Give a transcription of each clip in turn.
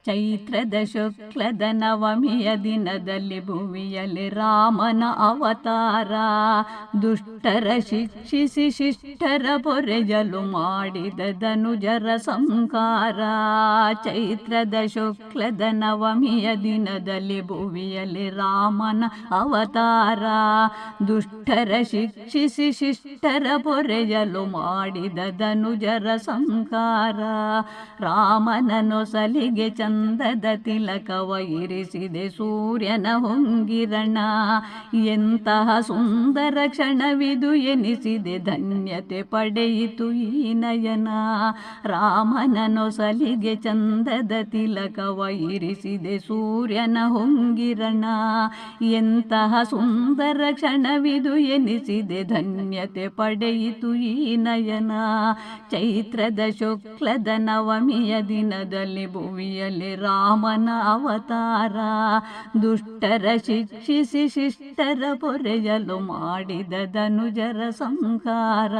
ಚೈತ್ರದ ಶುಕ್ಲದ ನವಮಿಯ ದಿನದಲ್ಲಿ ಭುವಿಯಲ್ಲಿ ರಾಮನ ಅವತಾರ. ದುಷ್ಟರ ಶಿಕ್ಷಿಸಿ ಶಿಷ್ಟರ ಪೊರೆಯಲು ಮಾಡಿದ ಧನುಜರ ಸಂಹಾರ. ಚೈತ್ರದ ಶುಕ್ಲದ ನವಮಿಯ ದಿನದಲ್ಲಿ ಭುವಿಯಲ್ಲಿ ರಾಮನ ಅವತಾರ. ದುಷ್ಟರ ಶಿಕ್ಷಿಸಿ ಶಿಷ್ಟರ ಪೊರೆಯಲು ಮಾಡಿದ ಧನುಜರ ಸಂಹಾರ. ರಾಮನ ನೊಸಲಿಗೆ ಚಂದದ ತಿಲಕವ ಇರಿಸಿದೆ ಸೂರ್ಯನ ಹೊಂಗಿರಣ. ಎಂತಹ ಸುಂದರ ಕ್ಷಣವಿದು ಎನಿಸಿದೆ ಧನ್ಯತೆ ಪಡೆಯಿತು ಈ ನಯನ. ರಾಮನ ನೊಸಲಿಗೆ ಚಂದದ ತಿಲಕವ ಇರಿಸಿದೆ ಸೂರ್ಯನ ಹೊಂಗಿರಣ. ಎಂತಹ ಸುಂದರ ಕ್ಷಣವಿದು ಎನಿಸಿದೆ ಧನ್ಯತೆ ಪಡೆಯಿತು ಈ ನಯನ. ಚೈತ್ರದ ಶುಕ್ಲದ ನವಮಿಯ ದಿನದಲ್ಲಿ ಭುವಿಯಲ್ಲಿ ರಾಮನ ಅವತಾರ. ದುಷ್ಟರ ಶಿಕ್ಷಿಸಿ ಶಿಷ್ಟರ ಪೊರೆಯಲು ಮಾಡಿದ ಧನುಜರ ಸಂಹಾರ.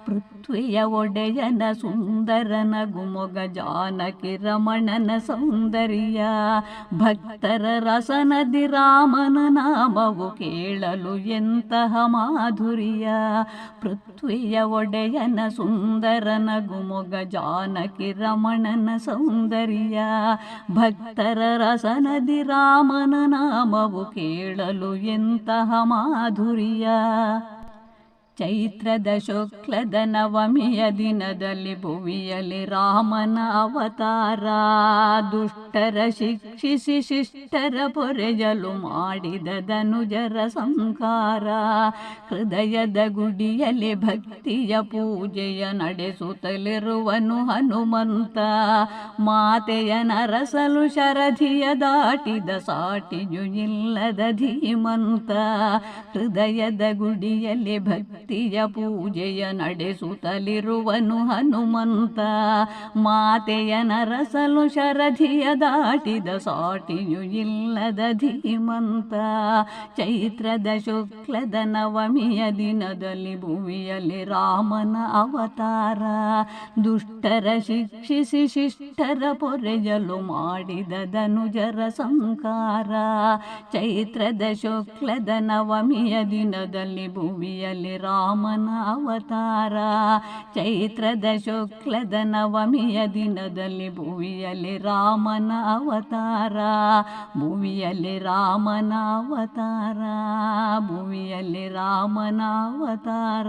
ಪೃಥ್ವಿಯ ಒಡೆಯನ ಸುಂದರನ ಗುಮೊಗ ಜಾನಕಿ ರಮಣನ ಸೌಂದರ್ಯ. ಭಕ್ತರ ರಸನದಿ ರಾಮನ ನಾಮವು ಕೇಳಲು ಎಂತಹ ಮಾಧುರ್ಯ. ಪೃಥ್ವಿಯ ಒಡೆಯನ ಸುಂದರನ ಗುಮೊಗ ಜಾನಕಿ ರಮಣನ ಸೌಂದರ್ಯ. ಭಕ್ತರ ರಸನದಿ ರಾಮನ ನಾಮವು ಕೇಳಲು ಎಂತಹ ಮಾಧುರ್ಯ. ಚೈತ್ರದ ಶುಕ್ಲದ ನವಮಿಯ ದಿನದಲ್ಲಿ ಭುವಿಯಲ್ಲಿ ರಾಮನ ಅವತಾರ. ದುಷ್ಟರ ಶಿಕ್ಷಿಸಿ ಶಿಷ್ಟರ ಪೊರೆಯಲು ಮಾಡಿದ ಧನುಜರ ಸಂಹಾರ. ಹೃದಯದ ಗುಡಿಯಲ್ಲಿ ಭಕ್ತಿಯ ಪೂಜೆಯ ನಡೆಸುತ್ತಲಿರುವನು ಹನುಮಂತ. ಮಾತೆಯ ನರಸಲು ಶರಧಿಯ ದಾಟಿದ ಸಾಟಿಯು ಇಲ್ಲದ ಧೀಮಂತ. ಹೃದಯದ ಗುಡಿಯಲ್ಲಿ ಭಕ್ತಿಯ ಪೂಜೆಯ ನಡೆಸುತ್ತಲಿರುವನು ಹನುಮಂತ. ಮಾತೆಯ ನರಸಲು ಶರಧಿಯ ದಾಟಿದ ಸಾಟಿಯು ಇಲ್ಲದ ಧೀಮಂತ. ಚೈತ್ರದ ಶುಕ್ಲದ ನವಮಿಯ ದಿನದಲ್ಲಿ ಭುವಿಯಲ್ಲಿ ರಾಮನ ಅವತಾರ. ದುಷ್ಟರ ಶಿಕ್ಷಿಸಿ ಶಿಷ್ಟರ ಪೊರೆಯಲು ಮಾಡಿದ ಧನುಜರ ಸಂಹಾರ. ಚೈತ್ರದ ಶುಕ್ಲದ ನವಮಿಯ ದಿನದಲ್ಲಿ ಭುವಿಯಲ್ಲಿ ರಾಮನ ಅವತಾರ. ಚೈತ್ರದ ಶುಕ್ಲದ ನವಮಿಯ ದಿನದಲ್ಲಿ ಭುವಿಯಲ್ಲಿ ರಾಮನ ಅವತಾರ. ಭುವಿಯಲ್ಲಿ ರಾಮನ ಅವತಾರ. ಭುವಿಯಲ್ಲಿ ರಾಮನ ಅವತಾರ.